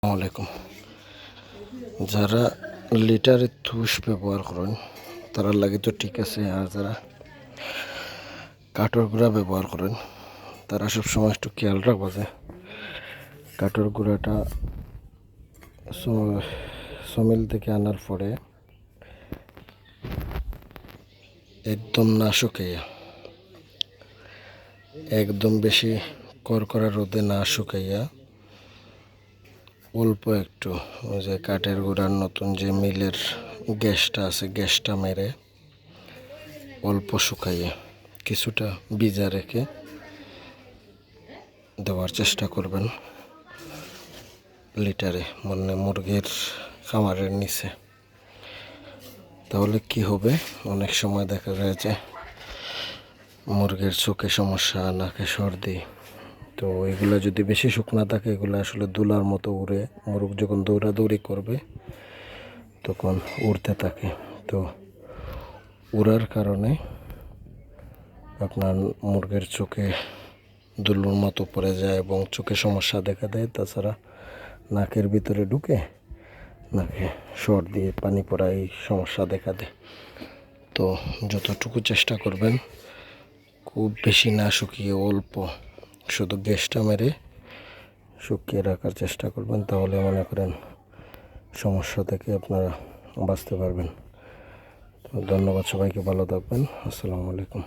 আসসালামাইকুম। যারা লিটারে তুষ ব্যবহার করেন তারা লাগে তো ঠিক আছে, আর যারা কাঠের গুঁড়া ব্যবহার করেন তারা সবসময় একটু খেয়াল রাখবো যে কাঠের গুঁড়াটা সমিল থেকে আনার পরে একদম না শুকাইয়া, একদম বেশি করকরা রোদে না শুকাইয়া অল্প একটু ওই যে কাঠের গুঁড়ার নতুন যে মিলের গ্যাসটা আছে, গ্যাসটা মেরে অল্প শুকাইয়ে কিছুটা ভিজা রেখে দেওয়ার চেষ্টা করবেন লিটারে, মানে মুরগির খামারের নিচে। তাহলে কি হবে, অনেক সময় দেখা যায় যে মুরগির চোখে সমস্যা, নাকে সর্দি, তো এগুলো যদি বেশি শুকনা থাকে এগুলো আসলে দুলার মতো উড়ে, মুরগ যখন দৌড়াদৌড়ি করবে তখন উড়তে থাকে। তো উড়ার কারণে আপনার মুরগির চোখে দুলুর মতো পড়ে যায় এবং চোখে সমস্যা দেখা দেয়। তাছাড়া নাকের ভিতরে ঢুকে নাকে সর্দি, পানি পড়া এই সমস্যা দেখা দেয়। তো যতটুকু চেষ্টা করবেন খুব বেশি না শুকিয়ে অল্প শুধু গ্যাসটা মেরে শুকিয়ে রাখার চেষ্টা করবেন, তাহলে মনে করেন সমস্যা থেকে আপনারা বাঁচতে পারবেন। তো ধন্যবাদ সবাইকে, ভালো থাকবেন। আসসালামু আলাইকুম।